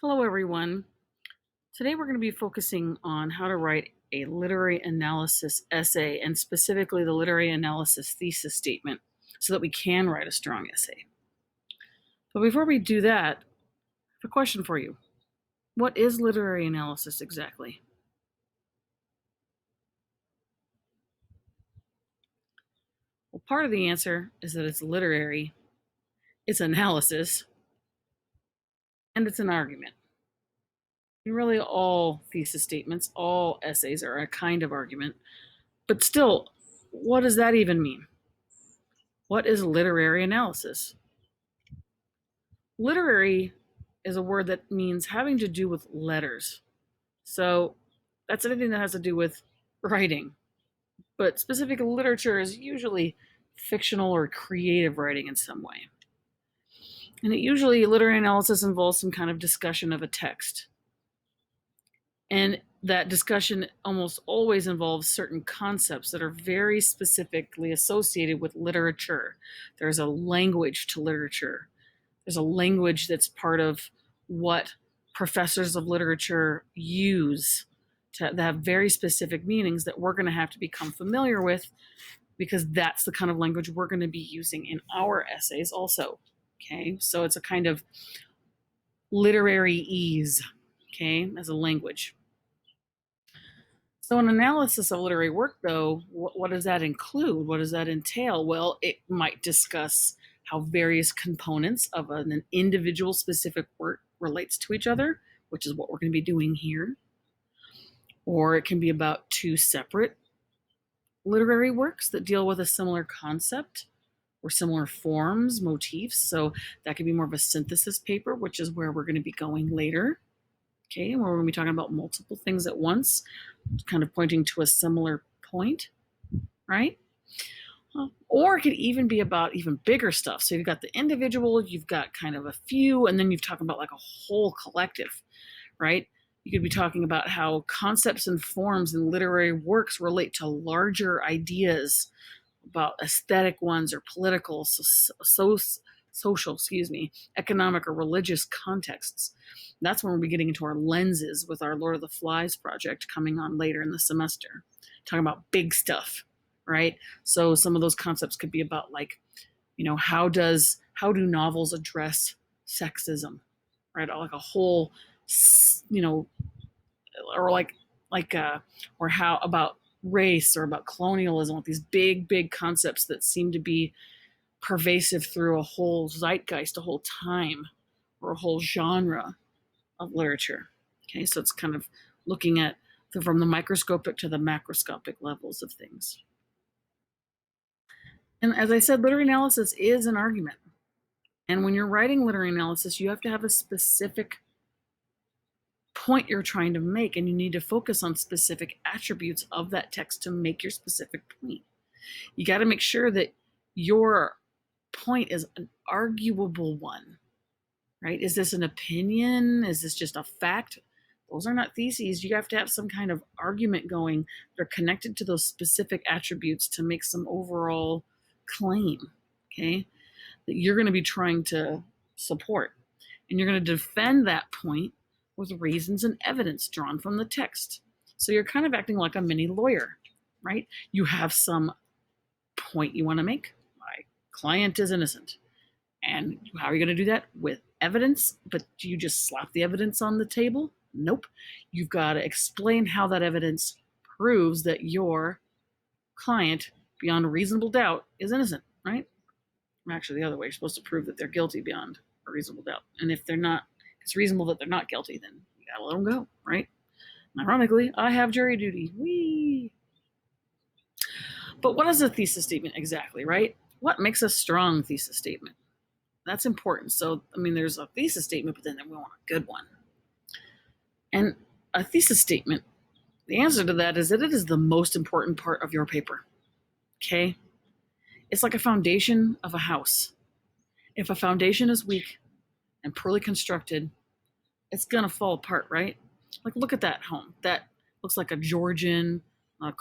Hello, everyone. Today we're going to be focusing on how to write a literary analysis essay and specifically the literary analysis thesis statement so that we can write a strong essay. But before we do that, I have a question for you. What is literary analysis exactly? Well, part of the answer is that it's literary, it's analysis, and it's an argument. And really, all thesis statements, all essays are a kind of argument. But still, what does that even mean? What is literary analysis? Literary is a word that means having to do with letters. So that's anything that has to do with writing. But specific literature is usually fictional or creative writing in some way. And it usually, literary analysis involves some kind of discussion of a text. And that discussion almost always involves certain concepts that are very specifically associated with literature. There's a language to literature. There's a language that's part of what professors of literature use to have very specific meanings that we're going to have to become familiar with because that's the kind of language we're going to be using in our essays also. Okay, so it's a kind of literary ease, okay, as a language. So, an analysis of literary work, though, what does that include? What does that entail? Well, it might discuss how various components of an individual specific work relates to each other, which is what we're going to be doing here. Or it can be about two separate literary works that deal with a similar concept or similar forms, motifs. So that could be more of a synthesis paper, which is where we're going to be going later. Okay, where we're going to be talking about multiple things at once, kind of pointing to a similar point, right? Or it could even be about even bigger stuff. So you've got the individual, you've got kind of a few, and then you've talking about like a whole collective, right? You could be talking about how concepts and forms in literary works relate to larger ideas about aesthetic ones or political, social, economic or religious contexts. That's when we'll be getting into our lenses with our Lord of the Flies project coming on later in the semester, talking about big stuff, right? So some of those concepts could be about like, how do novels address sexism, right? Or like a whole, or or how about race or about colonialism, with these big concepts that seem to be pervasive through a whole zeitgeist, a whole time, or a whole genre of literature. Okay, so it's kind of looking at from the microscopic to the macroscopic levels of things. And as I said, literary analysis is an argument. And when you're writing literary analysis, you have to have a specific point you're trying to make, and you need to focus on specific attributes of that text to make your specific point. You got to make sure that your point is an arguable one, right? Is this an opinion? Is this just a fact? Those are not theses. You have to have some kind of argument going that are connected to those specific attributes to make some overall claim, okay, that you're going to be trying to support. And you're going to defend that point with reasons and evidence drawn from the text. So you're kind of acting like a mini lawyer, right? You have some point you want to make. My client is innocent. And how are you going to do that? With evidence, but do you just slap the evidence on the table? Nope. You've got to explain how that evidence proves that your client, beyond a reasonable doubt, is innocent, right? Actually, the other way, you're supposed to prove that they're guilty beyond a reasonable doubt. And if they're not, it's reasonable that they're not guilty, then you gotta let them go, right? And ironically, I have jury duty. Whee! But what is a thesis statement exactly, right? What makes a strong thesis statement? That's important. So, there's a thesis statement, but then we want a good one. And a thesis statement, the answer to that is that it is the most important part of your paper. Okay? It's like a foundation of a house. If a foundation is weak and poorly constructed, it's gonna fall apart, right? Like, look at that home. That looks like a Georgian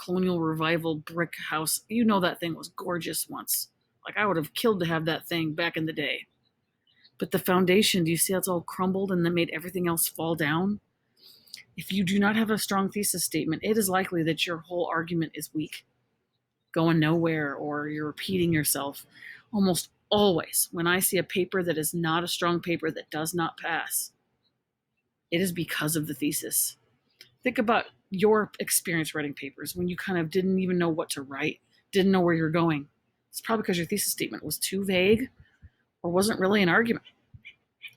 colonial revival brick house. That thing was gorgeous once. Like, I would have killed to have that thing back in the day. But the foundation, do you see how it's all crumbled and then made everything else fall down? If you do not have a strong thesis statement, it is likely that your whole argument is weak, going nowhere, or you're repeating yourself. Almost always, when I see a paper that is not a strong paper that does not pass, it is because of the thesis. Think about your experience writing papers when you kind of didn't even know what to write, didn't know where you're going. It's probably because your thesis statement was too vague or wasn't really an argument.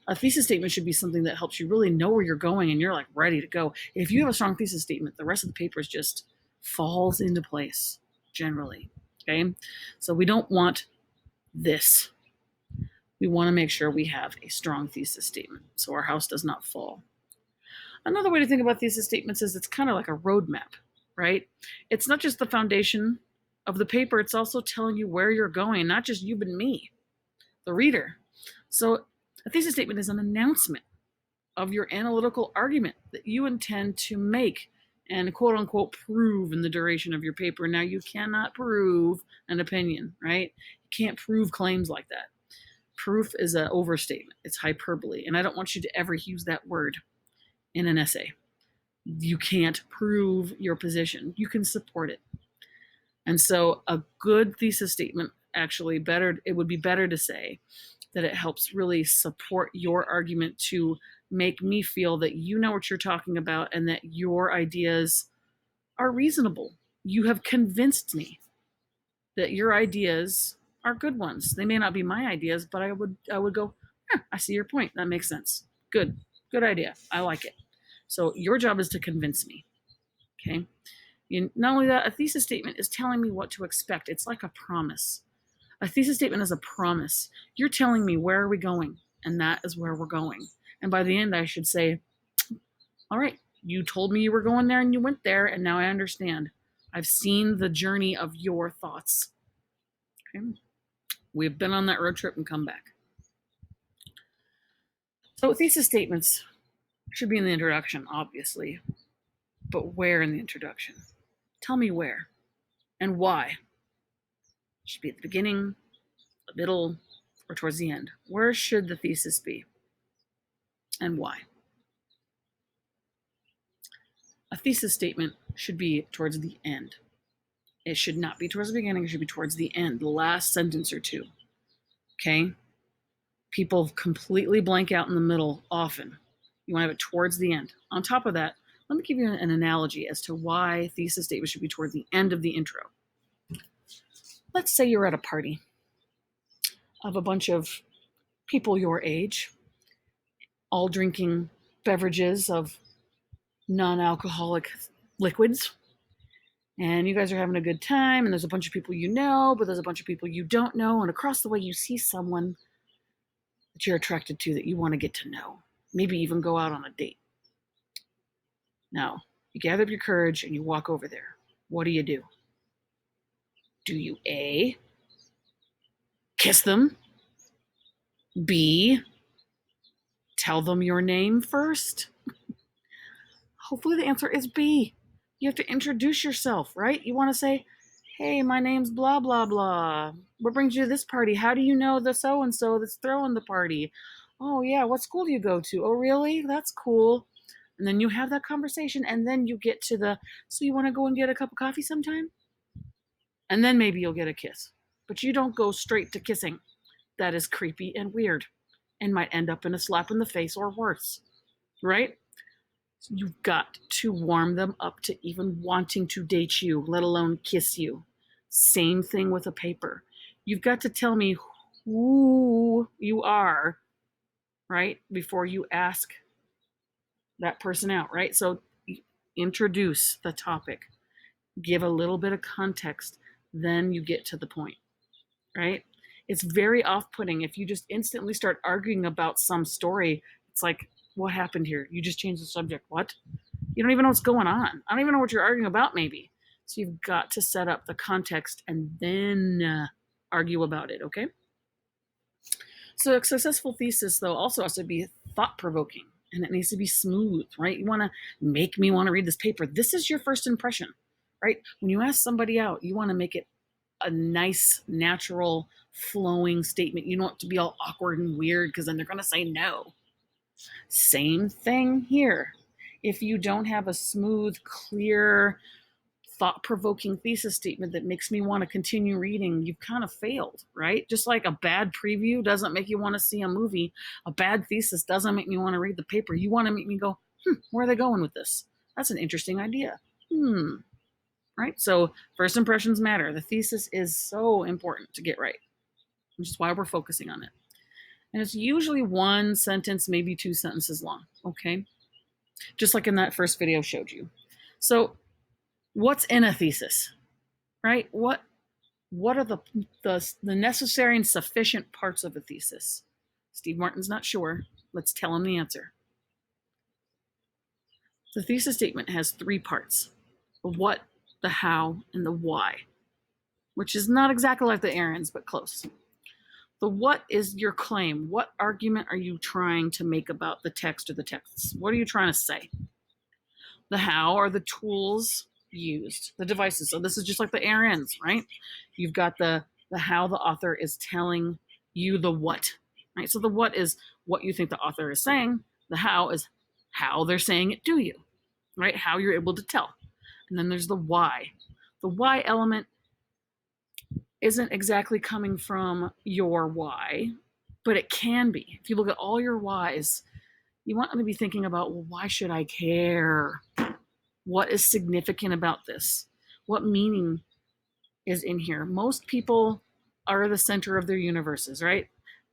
A thesis statement should be something that helps you really know where you're going and you're like ready to go. If you have a strong thesis statement, the rest of the paper just falls into place generally. Okay. So we don't want this. We want to make sure we have a strong thesis statement so our house does not fall. Another way to think about thesis statements is it's kind of like a roadmap, right? It's not just the foundation of the paper, it's also telling you where you're going, not just you, but me, the reader. So a thesis statement is an announcement of your analytical argument that you intend to make and quote unquote prove in the duration of your paper. Now, you cannot prove an opinion, right? You can't prove claims like that. Proof is an overstatement. It's hyperbole. And I don't want you to ever use that word in an essay. You can't prove your position. You can support it. And so a good thesis statement, actually it would be better to say that it helps really support your argument to make me feel that you know what you're talking about and that your ideas are reasonable. You have convinced me that your ideas are good ones. They may not be my ideas, but I would go, I see your point. That makes sense. Good idea. I like it. So your job is to convince me. Okay. Not only that, a thesis statement is telling me what to expect. It's like a promise. A thesis statement is a promise. You're telling me where are we going, and that is where we're going. And by the end, I should say, all right, you told me you were going there and you went there, and now I understand. I've seen the journey of your thoughts. Okay. We've been on that road trip and come back. So thesis statements should be in the introduction, obviously, but where in the introduction? Tell me where and why. It should be at the beginning, the middle, or towards the end. Where should the thesis be and why? A thesis statement should be towards the end. It should not be towards the beginning. It should be towards the end, the last sentence or two. Okay? People completely blank out in the middle often. You want to have it towards the end. On top of that, let me give you an analogy as to why thesis statements should be toward the end of the intro. Let's say you're at a party of a bunch of people your age, all drinking beverages of non-alcoholic liquids. And you guys are having a good time, and there's a bunch of people you know, but there's a bunch of people you don't know, and across the way you see someone that you're attracted to that you want to get to know, maybe even go out on a date. Now, you gather up your courage and you walk over there. What do? Do you A, kiss them? B, tell them your name first? Hopefully the answer is B. You have to introduce yourself, right? You want to say, hey, my name's blah, blah, blah. What brings you to this party? How do you know the so-and-so that's throwing the party? Oh, yeah, what school do you go to? Oh, really? That's cool. And then you have that conversation, and then you get to so you want to go and get a cup of coffee sometime? And then maybe you'll get a kiss. But you don't go straight to kissing. That is creepy and weird and might end up in a slap in the face or worse, right? You've got to warm them up to even wanting to date you, let alone kiss you. Same thing with a paper. You've got to tell me who you are, right, before you ask that person out, right? So introduce the topic, give a little bit of context, then you get to the point, right? It's very off-putting if you just instantly start arguing about some story. It's like, what happened here? You just changed the subject. What? You don't even know what's going on. I don't even know what you're arguing about, maybe. So you've got to set up the context and then argue about it, okay? So a successful thesis, though, also has to be thought-provoking, and it needs to be smooth, right? You want to make me want to read this paper. This is your first impression, right? When you ask somebody out, you want to make it a nice, natural flowing statement. You don't want it to be all awkward and weird because then they're going to say no. Same thing here. If you don't have a smooth, clear, thought-provoking thesis statement that makes me want to continue reading, you've kind of failed, right? Just like a bad preview doesn't make you want to see a movie, a bad thesis doesn't make me want to read the paper. You want to make me go, where are they going with this? That's an interesting idea. Right? So first impressions matter. The thesis is so important to get right, which is why we're focusing on it. And it's usually one sentence, maybe 2 sentences long, okay? Just like in that first video showed you. So what's in a thesis, right? What are the necessary and sufficient parts of a thesis? Steve Martin's not sure. Let's tell him the answer. The thesis statement has 3 parts: the what, the how, and the why, which is not exactly like the errands, but close. The what is your claim. What argument are you trying to make about the text or the texts? What are you trying to say? The how are the tools used, the devices. So this is just like the errands, right? You've got the how the author is telling you the what, right? So the what is what you think the author is saying. The how is how they're saying it to you, right? How you're able to tell. And then there's the why. The why element isn't exactly coming from your why, but it can be. If you look at all your whys, you want to be thinking about, well, why should I care? What is significant about this? What meaning is in here? Most people are the center of their universes, right?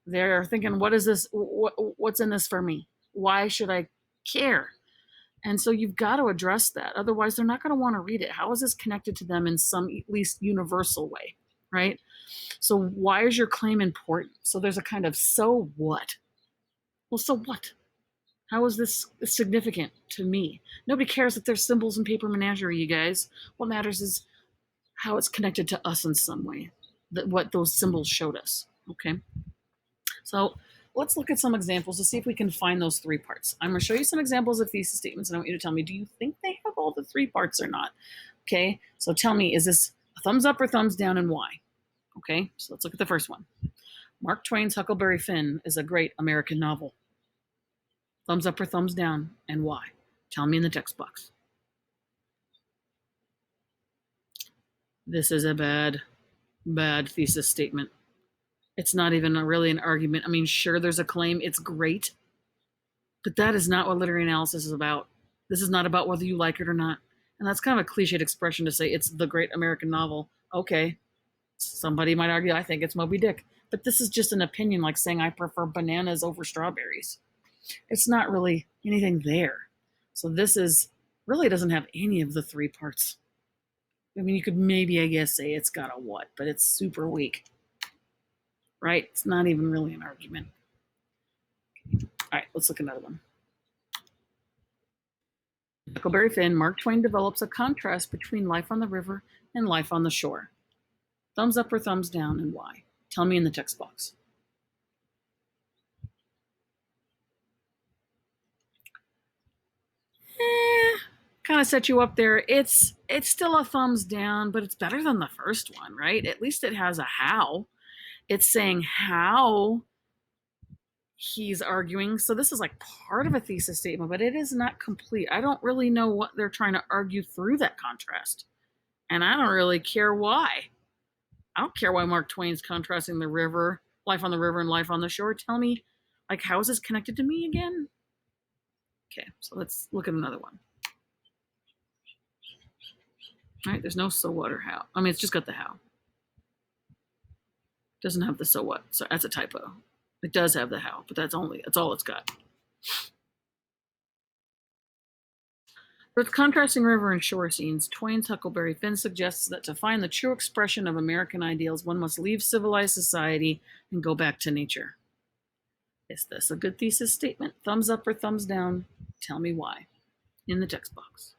They're thinking, what is this? What's in this for me? Why should I care? And so you've got to address that. Otherwise, they're not going to want to read it. How is this connected to them in some at least universal way, right? So why is your claim important? So there's a kind of so what? Well, so what? How is this significant to me? Nobody cares if there's symbols in paper menagerie, you guys. What matters is how it's connected to us in some way, what those symbols showed us, okay? So let's look at some examples to see if we can find those 3 parts. I'm going to show you some examples of thesis statements, and I want you to tell me, do you think they have all the 3 parts or not? Okay, so tell me, is this a thumbs up or thumbs down, and why? Okay, so let's look at the first one. Mark Twain's Huckleberry Finn is a great American novel. Thumbs up or thumbs down, and why? Tell me in the text box. This is a bad thesis statement. It's not even really an argument. I mean, sure, there's a claim. It's great. But that is not what literary analysis is about. This is not about whether you like it or not. And that's kind of a cliched expression to say it's the great American novel. Okay, somebody might argue, I think it's Moby Dick. But this is just an opinion, like saying I prefer bananas over strawberries. It's not really anything there. So this is really doesn't have any of the 3 parts. I mean, you could maybe, I guess, say it's got a what, but it's super weak, right? It's not even really an argument. All right, let's look at another one. Huckleberry Finn, Mark Twain develops a contrast between life on the river and life on the shore. Thumbs up or thumbs down, and why? Tell me in the text box. Kind of set you up there. It's still a thumbs down, but it's better than the first one, right? At least it has a how. It's saying how he's arguing. So this is like part of a thesis statement, but it is not complete. I don't really know what they're trying to argue through that contrast. And I don't really care why. I don't care why Mark Twain's contrasting the river, life on the river and life on the shore. Tell me, like, how is this connected to me again? Okay, so let's look at another one. All right, there's no so what or how. I mean, it's just got the how. It doesn't have the so what. So that's a typo. It does have the how, but that's all it's got. With contrasting river and shore scenes, Twain's Huckleberry Finn suggests that to find the true expression of American ideals, one must leave civilized society and go back to nature. Is this a good thesis statement? Thumbs up or thumbs down? Tell me why in the text box.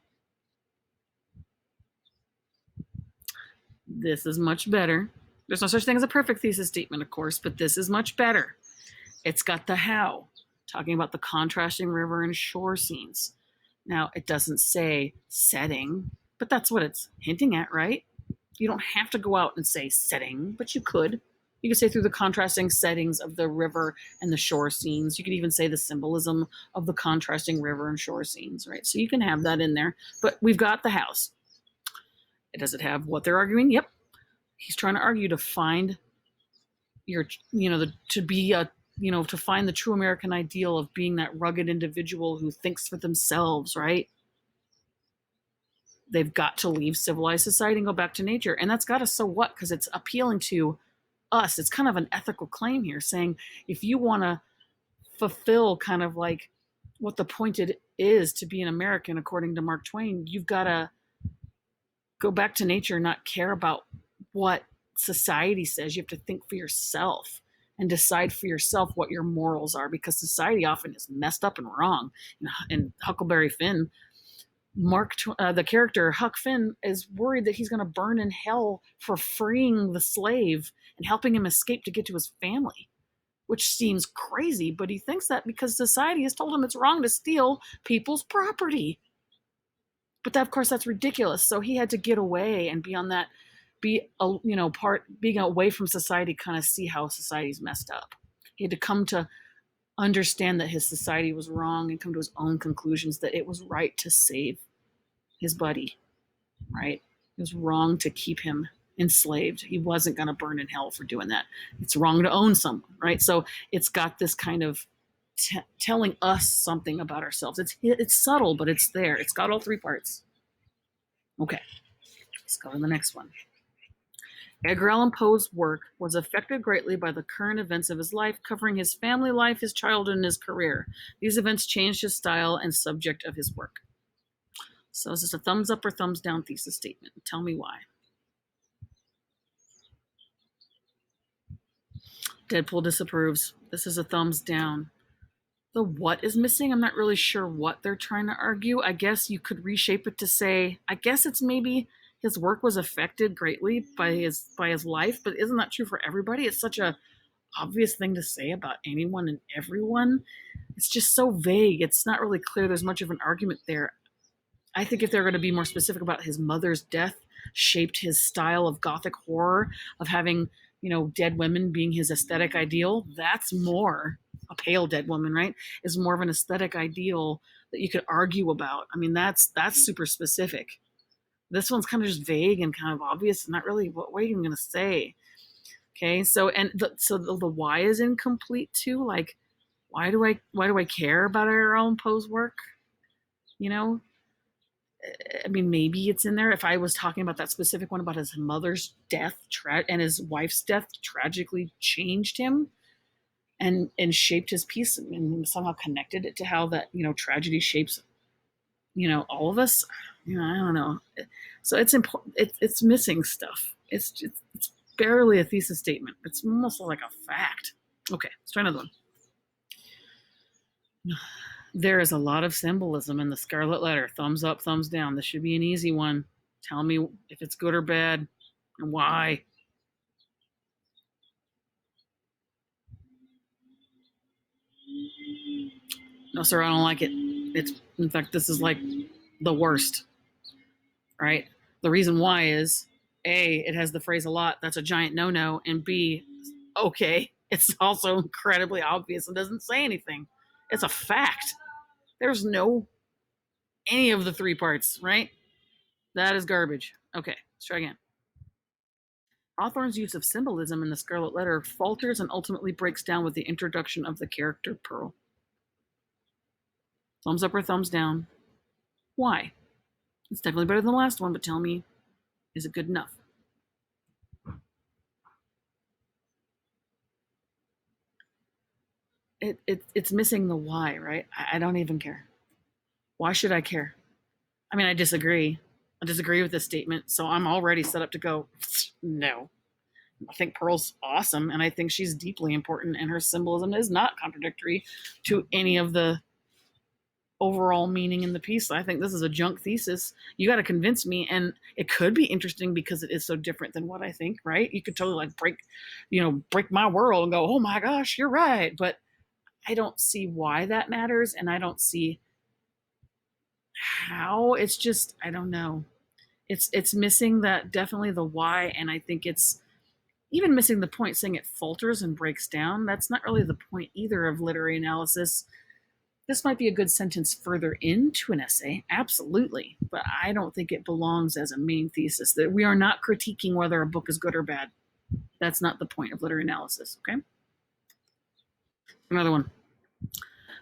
This is much better. There's no such thing as a perfect thesis statement, of course, but this is much better. It's got the how, talking about the contrasting river and shore scenes. Now, it doesn't say setting, but that's what it's hinting at, right? You don't have to go out and say setting, but you could. You could say through the contrasting settings of the river and the shore scenes. You could even say the symbolism of the contrasting river and shore scenes, right? So you can have that in there. But we've got the house. Does it have what they're arguing? Yep. He's trying to argue to find your, to be a, to find the true American ideal of being that rugged individual who thinks for themselves, right? They've got to leave civilized society and go back to nature. And that's got to, so what? Because it's appealing to us. It's kind of an ethical claim here, saying if you want to fulfill kind of like what the point it is to be an American, according to Mark Twain, you've got to go back to nature, not care about what society says. You have to think for yourself and decide for yourself what your morals are, because society often is messed up and wrong. In Huckleberry Finn, the character Huck Finn is worried that he's going to burn in hell for freeing the slave and helping him escape to get to his family, which seems crazy, but he thinks that because society has told him it's wrong to steal people's property. But that, of course, that's ridiculous. So he had to get away and be on that, being away from society, kind of see how society's messed up. He had to come to understand that his society was wrong and come to his own conclusions that it was right to save his buddy, right? It was wrong to keep him enslaved. He wasn't going to burn in hell for doing that. It's wrong to own someone, right? So it's got this kind of telling us something about ourselves. It's subtle, but it's there. It's got all three parts. Okay, let's go to the next one. Edgar Allan Poe's work was affected greatly by the current events of his life, covering his family life, his childhood, and his career. These events changed his style and subject of his work. So is this a thumbs up or thumbs down thesis statement? Tell me why. Deadpool disapproves. This is a thumbs down. The what is missing? I'm not really sure what they're trying to argue. I guess you could reshape it to say, I guess it's maybe his work was affected greatly by his life, but isn't that true for everybody? It's such a obvious thing to say about anyone and everyone. It's just so vague. It's not really clear there's much of an argument there. I think if they're going to be more specific about his mother's death shaped his style of gothic horror, of having, dead women being his aesthetic ideal, that's more a pale dead woman, right? Is more of an aesthetic ideal that you could argue about. I mean, that's super specific. This one's kind of just vague and kind of obvious, and not really what are you even going to say? Okay, so the why is incomplete too. Like, why do I care about our own Poe's work? I mean, maybe it's in there. If I was talking about that specific one about his mother's death and his wife's death tragically changed him and shaped his piece and somehow connected it to how that, tragedy shapes, all of us. I don't know. So it's important. It's missing stuff. It's barely a thesis statement. It's almost like a fact. Okay, let's try another one. There is a lot of symbolism in the Scarlet Letter. Thumbs up, thumbs down. This should be an easy one. Tell me if it's good or bad and why. No, sir, I don't like it. In fact, this is like the worst, right? The reason why is A, it has the phrase a lot. That's a giant no-no. And B, okay, it's also incredibly obvious and doesn't say anything. It's a fact. There's no any of the three parts, right? That is garbage. Okay, let's try again. Hawthorne's use of symbolism in the Scarlet Letter falters and ultimately breaks down with the introduction of the character Pearl. Thumbs up or thumbs down? Why? It's definitely better than the last one, but tell me, is it good enough? It's missing the why, right? I don't even care. Why should I care? I mean, I disagree. I disagree with this statement, so I'm already set up to go, no. I think Pearl's awesome, and I think she's deeply important, and her symbolism is not contradictory to any of the overall meaning in the piece. I think this is a junk thesis. You got to convince me, and it could be interesting because it is so different than what I think, right? You could totally like break my world and go, oh my gosh, you're right. But I don't see why that matters, and I don't see how. It's just, I don't know. It's missing that, definitely the why, and I think it's even missing the point, saying it falters and breaks down, that's not really the point either of literary analysis. This might be a good sentence further into an essay, absolutely, but I don't think it belongs as a main thesis. That we are not critiquing whether a book is good or bad. That's not the point of literary analysis, okay? Another one.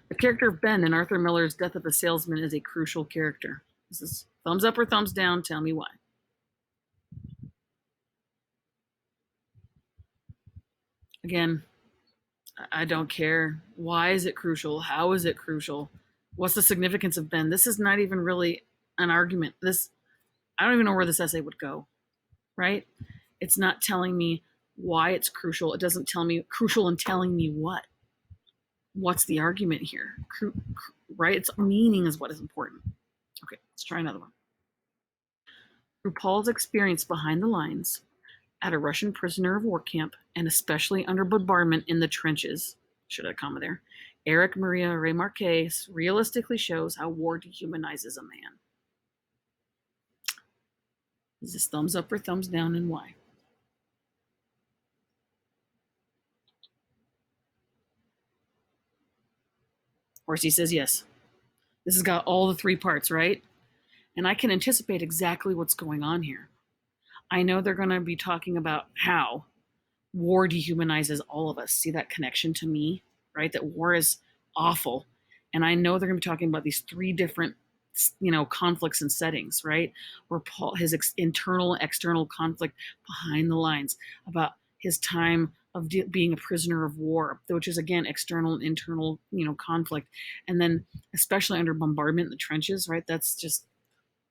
The character of Ben in Arthur Miller's Death of a Salesman is a crucial character. This is thumbs up or thumbs down, tell me why. Again, I don't care. Why is it crucial? How is it crucial? What's the significance of Ben? This is not even really an argument. I don't even know where this essay would go, right? It's not telling me why it's crucial. It doesn't tell me crucial and telling me what. What's the argument here? Right? Its meaning is what is important. Okay, let's try another one. Through Paul's experience behind the lines, at a Russian prisoner of war camp, and especially under bombardment in the trenches, should I comma there, Eric Maria Remarque realistically shows how war dehumanizes a man. Is this thumbs up or thumbs down, and why? Horsey says yes. This has got all the three parts, right? And I can anticipate exactly what's going on here. I know they're going to be talking about how war dehumanizes all of us. See that connection to me, right? That war is awful. And I know they're going to be talking about these three different, conflicts and settings, right? Where Paul, his internal, external conflict behind the lines, about his time of being a prisoner of war, which is again external and internal, conflict, and then especially under bombardment in the trenches, right? That's just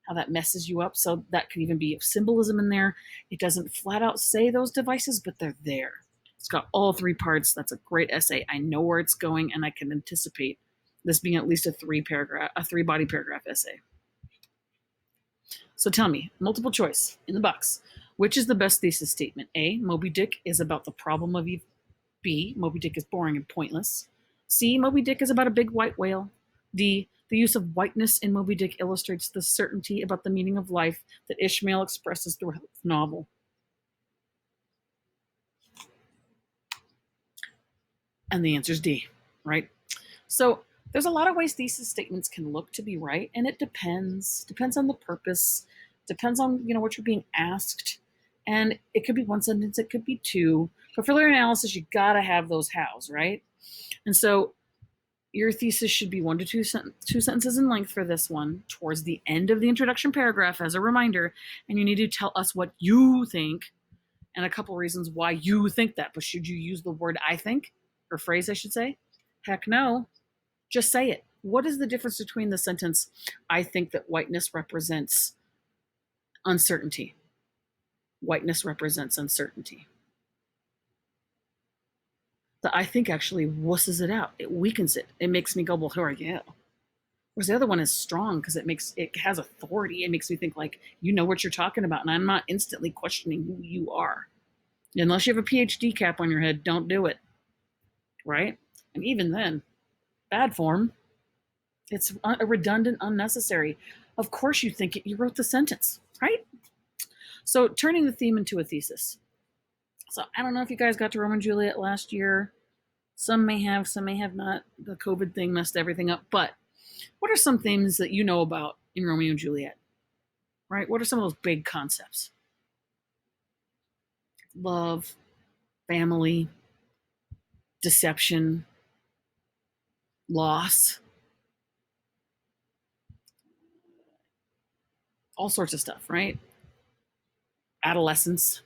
how that messes you up. So that could even be symbolism in there. It doesn't flat out say those devices, but they're there. It's got all three parts. That's a great essay. I know where it's going, and I can anticipate this being at least a three-body paragraph essay. So tell me, multiple choice in the box. Which is the best thesis statement? A, Moby Dick is about the problem of Eve. B, Moby Dick is boring and pointless. C, Moby Dick is about a big white whale. D, the use of whiteness in Moby Dick illustrates the certainty about the meaning of life that Ishmael expresses throughout the novel. And the answer is D, right? So there's a lot of ways thesis statements can look to be right, and it depends on the purpose, depends on what you're being asked, and it could be one sentence, it could be two. But for literary analysis, you gotta have those hows, right? And so your thesis should be 1 to 2 sentences in length for this one, towards the end of the introduction paragraph as a reminder, and you need to tell us what you think and a couple reasons why you think that. But should you use the word I think, or phrase I should say? Heck no. Just say it. What is the difference between the sentence, I think that whiteness represents uncertainty? Whiteness represents uncertainty. The I think actually wusses it out. It weakens it. It makes me go, well, who are you? Whereas the other one is strong because it has authority. It makes me think like, you know what you're talking about, and I'm not instantly questioning who you are. Unless you have a PhD cap on your head, don't do it. Right? And even then, bad form. It's redundant, unnecessary. Of course you think it. You wrote the sentence, right? So turning the theme into a thesis. So I don't know if you guys got to Romeo and Juliet last year. Some may have, some may have not. The COVID thing messed everything up. But what are some things that you know about in Romeo and Juliet? Right? What are some of those big concepts? Love, family, deception, loss, all sorts of stuff, right? Adolescence.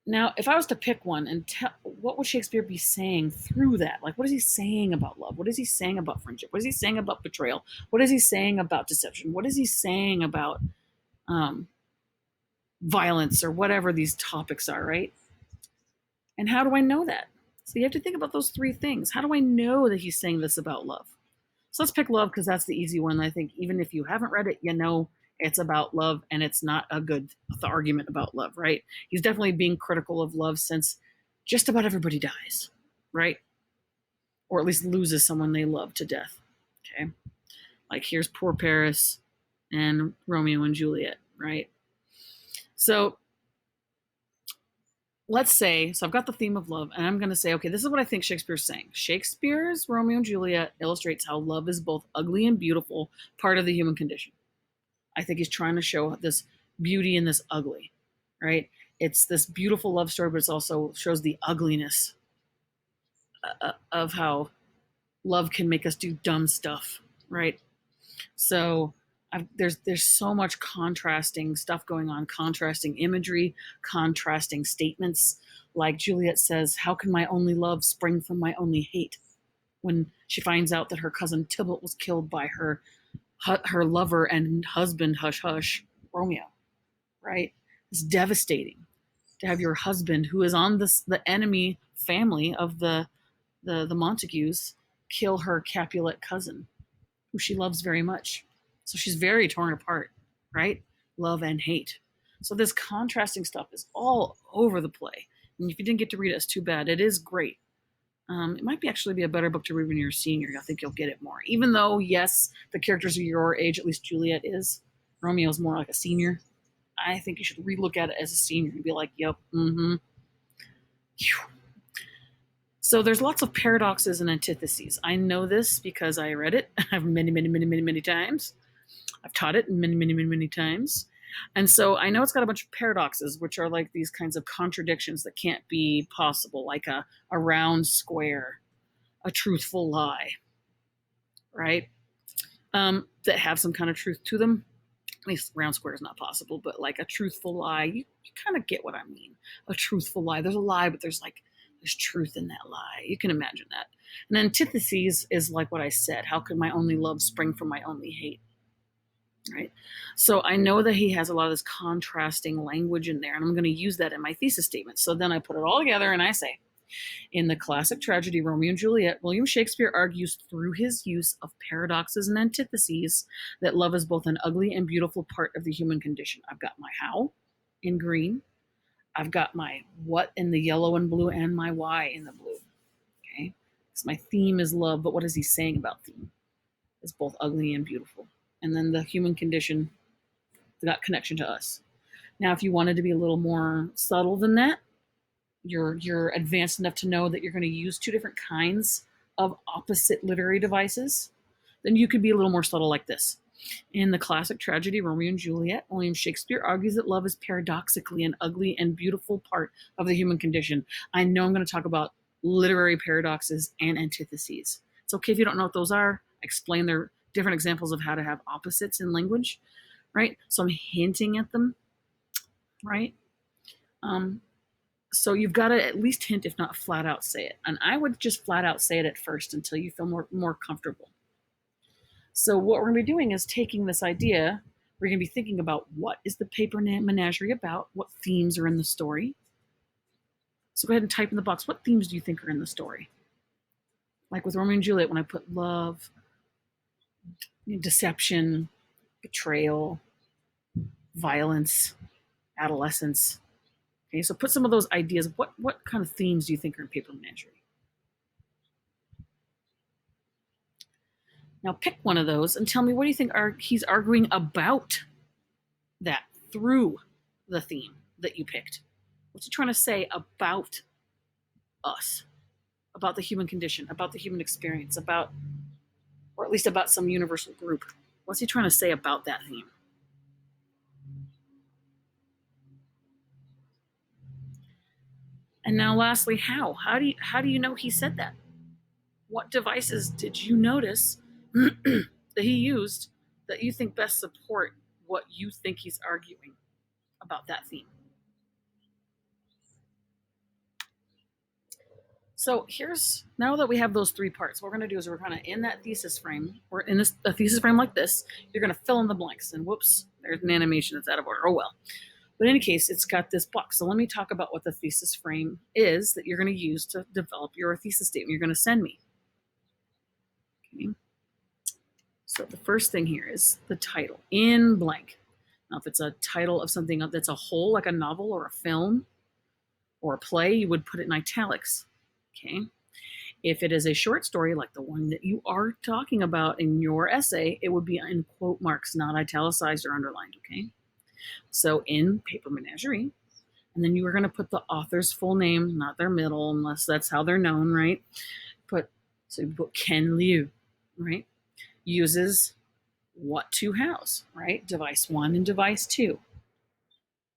Now, if I was to pick one and tell, what would Shakespeare be saying through that? Like, what is he saying about love? What is he saying about friendship? What is he saying about betrayal? What is he saying about deception? What is he saying about violence or whatever these topics are, right? And how do I know that? So you have to think about those three things. How do I know that he's saying this about love? So let's pick love because that's the easy one. I think even if you haven't read it, you know it's about love and it's not a good argument about love, right? He's definitely being critical of love since just about everybody dies, right? Or at least loses someone they love to death, okay? Like here's poor Paris and Romeo and Juliet, right? So let's say, so I've got the theme of love, and I'm going to say, okay, this is what I think Shakespeare's saying. Shakespeare's Romeo and Juliet illustrates how love is both ugly and beautiful, part of the human condition. I think he's trying to show this beauty and this ugly, right? It's this beautiful love story, but it also shows the ugliness of how love can make us do dumb stuff, right? So there's so much contrasting stuff going on, contrasting imagery, contrasting statements. Like Juliet says, "How can my only love spring from my only hate?" When she finds out that her cousin Tybalt was killed by her lover and husband, Hush Hush, Romeo, right? It's devastating to have your husband, who is on the enemy family of the Montagues, kill her Capulet cousin, who she loves very much. So she's very torn apart, right? Love and hate. So this contrasting stuff is all over the play. And if you didn't get to read it, it's too bad. It is great. It might actually be a better book to read when you're a senior. I think you'll get it more. Even though, yes, the characters are your age, at least Juliet is. Romeo's more like a senior. I think you should relook at it as a senior and be like, yep, mm-hmm. So there's lots of paradoxes and antitheses. I know this because I read it many times. I've taught it many times. And so I know it's got a bunch of paradoxes, which are like these kinds of contradictions that can't be possible, like a round square, a truthful lie, right? That have some kind of truth to them. At least round square is not possible, but like a truthful lie, you kind of get what I mean. A truthful lie. There's a lie, but there's truth in that lie. You can imagine that. And antitheses is like what I said. How could my only love spring from my only hate? Right. So I know that he has a lot of this contrasting language in there, and I'm going to use that in my thesis statement. So then I put it all together and I say, in the classic tragedy Romeo and Juliet, William Shakespeare argues through his use of paradoxes and antitheses that love is both an ugly and beautiful part of the human condition. I've got my how in green. I've got my what in the yellow and blue, and my why in the blue. Okay. So my theme is love, but what is he saying about theme? It's both ugly and beautiful. And then the human condition, that connection to us. Now, if you wanted to be a little more subtle than that, you're advanced enough to know that you're going to use two different kinds of opposite literary devices, then you could be a little more subtle like this. In the classic tragedy Romeo and Juliet, William Shakespeare argues that love is paradoxically an ugly and beautiful part of the human condition. I know I'm going to talk about literary paradoxes and antitheses. It's okay if you don't know what those are. I explain their different examples of how to have opposites in language, right? So I'm hinting at them, right? So you've got to at least hint, if not flat out say it. And I would just flat out say it at first until you feel more comfortable. So what we're going to be doing is taking this idea, we're going to be thinking about what is the paper menagerie about, what themes are in the story. So go ahead and type in the box, what themes do you think are in the story? Like with Romeo and Juliet, when I put love, deception, betrayal, violence, adolescence. Okay, so put some of those ideas. What kind of themes do you think are in paper menagerie? Now pick one of those and tell me what do you think he's arguing about that through the theme that you picked. What's he trying to say about us, about the human condition, about the human experience, about, or at least about some universal group? What's he trying to say about that theme? And now lastly, how? How do you know he said that? What devices did you notice that he used that you think best support what you think he's arguing about that theme? So here's, now that we have those three parts, what we're going to do is we're kind of in that thesis frame, or in a thesis frame like this, you're going to fill in the blanks. And whoops, there's an animation that's out of order. Oh well. But in any case, it's got this box. So let me talk about what the thesis frame is that you're going to use to develop your thesis statement you're going to send me. Okay. So the first thing here is the title, in blank. Now, if it's a title of something that's a whole, like a novel or a film or a play, you would put it in italics. Okay. If it is a short story, like the one that you are talking about in your essay, it would be in quote marks, not italicized or underlined. Okay. So in paper menagerie, And then you are going to put the author's full name, not their middle, unless that's how they're known, right? So you put Ken Liu, right? Uses what to hows, right? Device 1 and device 2,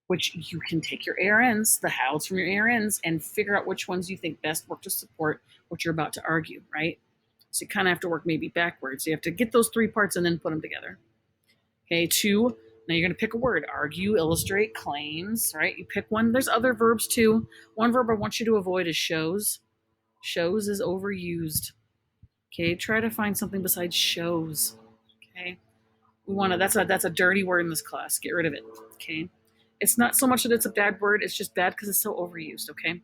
which you can take your ARNs, the hows from your ARNs, and figure out which ones you think best work to support what you're about to argue, right? So you kind of have to work maybe backwards. You have to get those 3 parts and then put them together. Okay, 2, now you're going to pick a word: argue, illustrate, claims, right? You pick one. There's other verbs too. One verb I want you to avoid is shows. Shows is overused. Okay, try to find something besides shows. Okay, we want to. That's a dirty word in this class. Get rid of it. Okay, it's not so much that it's a bad word. It's just bad because it's so overused. Okay,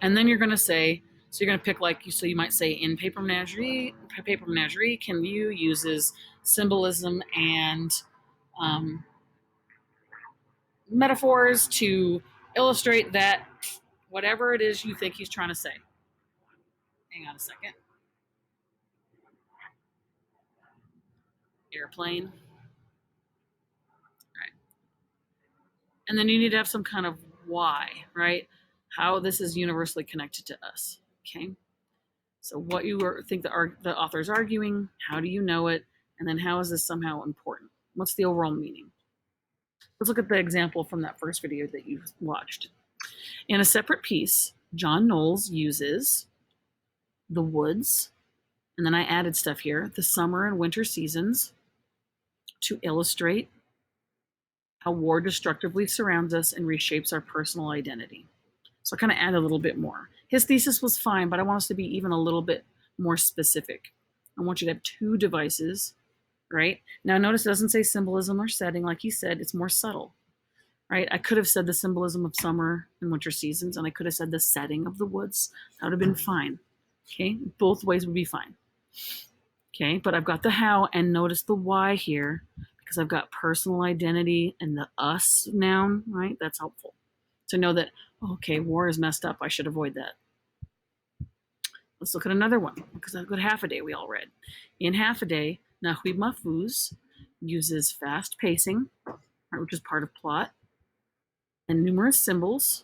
and then you're going to say. So you're going to pick so you might say in Paper Menagerie, Ken Liu uses symbolism and metaphors to illustrate that whatever it is you think he's trying to say. Hang on a second. Airplane. Right. And then you need to have some kind of why, right? How this is universally connected to us. Okay. So what you think the author is arguing, how do you know it? And then how is this somehow important? What's the overall meaning? Let's look at the example from that first video that you watched. In a separate piece, John Knowles uses the woods, and then I added stuff here, the summer and winter seasons, to illustrate how war destructively surrounds us and reshapes our personal identity. So I kind of add a little bit more. His thesis was fine, but I want us to be even a little bit more specific. I want you to have 2 devices, right? Now notice it doesn't say symbolism or setting. Like he said, it's more subtle, right? I could have said the symbolism of summer and winter seasons, and I could have said the setting of the woods. That would have been fine, okay? Both ways would be fine, okay? But I've got the how, and notice the why here, because I've got personal identity and the us noun, right? That's helpful to know that, okay, war is messed up. I should avoid that. Let's look at another one, because I've got Half a Day we all read. In Half a Day, Nahuib Mahfouz uses fast pacing, right, which is part of plot, and numerous symbols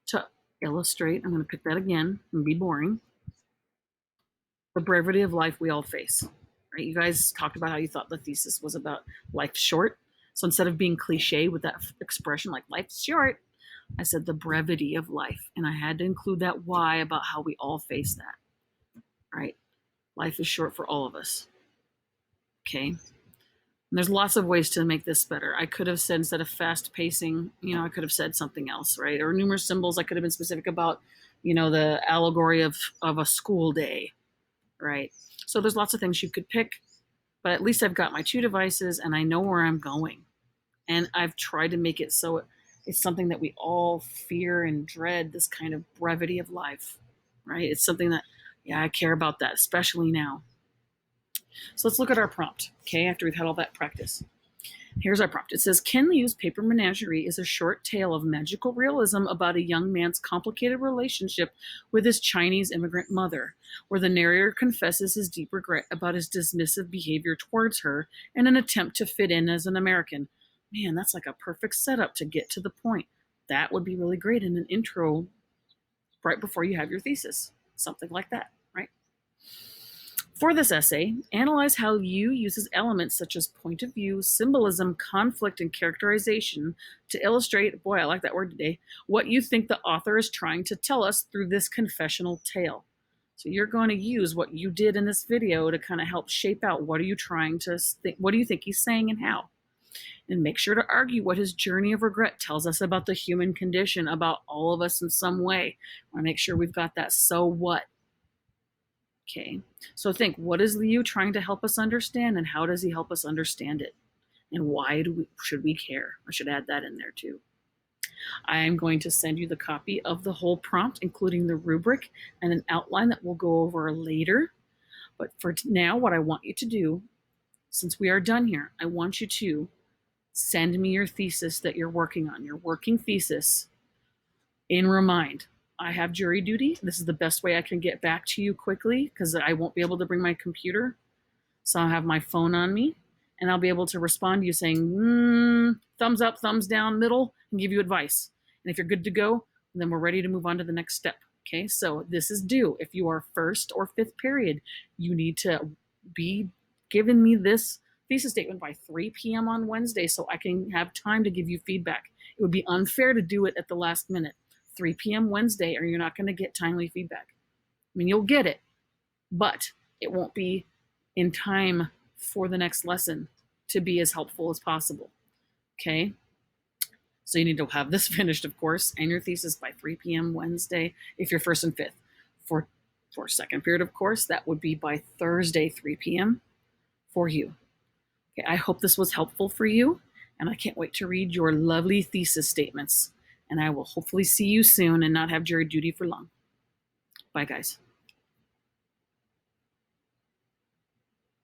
to illustrate, I'm going to pick that again and be boring, the brevity of life we all face. Right? You guys talked about how you thought the thesis was about life short. So instead of being cliche with that expression like life's short, I said the brevity of life. And I had to include that why about how we all face that. Right? Life is short for all of us. Okay? And there's lots of ways to make this better. I could have said, instead of fast pacing, I could have said something else, right? Or numerous symbols. I could have been specific about, the allegory of a school day, right? So there's lots of things you could pick, but at least I've got my 2 devices and I know where I'm going. And I've tried to make it so it's something that we all fear and dread, this kind of brevity of life, right? It's something that, I care about that, especially now. So let's look at our prompt, okay, after we've had all that practice. Here's our prompt. It says, Ken Liu's Paper Menagerie is a short tale of magical realism about a young man's complicated relationship with his Chinese immigrant mother, where the narrator confesses his deep regret about his dismissive behavior towards her in an attempt to fit in as an American. Man, that's like a perfect setup to get to the point. That would be really great in an intro right before you have your thesis. Something like that, right? For this essay, analyze how Liu uses elements such as point of view, symbolism, conflict, and characterization to illustrate, boy, I like that word today, what you think the author is trying to tell us through this confessional tale. So you're going to use what you did in this video to kind of help shape out what are you trying to think, what do you think he's saying and how? And make sure to argue what his journey of regret tells us about the human condition, about all of us in some way. I want to make sure we've got that so what. Okay, so think, what is Liu trying to help us understand, and how does he help us understand it? And why should we care? I should add that in there too. I am going to send you the copy of the whole prompt, including the rubric and an outline that we'll go over later. But for now, what I want you to do, since we are done here, I want you to send me your thesis that you're working on, your working thesis in Remind. I have jury duty. This is the best way I can get back to you quickly because I won't be able to bring my computer. So I'll have my phone on me. and I'll be able to respond to you saying, thumbs up, thumbs down, middle, and give you advice. And if you're good to go, then we're ready to move on to the next step. Okay, so this is due. If you are first or fifth period, you need to be giving me this thesis statement by 3 p.m. on Wednesday so I can have time to give you feedback. It would be unfair to do it at the last minute. 3 p.m. Wednesday, or you're not going to get timely feedback. I mean, you'll get it, but it won't be in time for the next lesson to be as helpful as possible. Okay? So you need to have this finished, of course, and your thesis by 3 p.m. Wednesday if you're first and fifth. For second period, of course, that would be by Thursday, 3 p.m. for you. Okay, I hope this was helpful for you, and I can't wait to read your lovely thesis statements. And I will hopefully see you soon and not have jury duty for long. Bye, guys.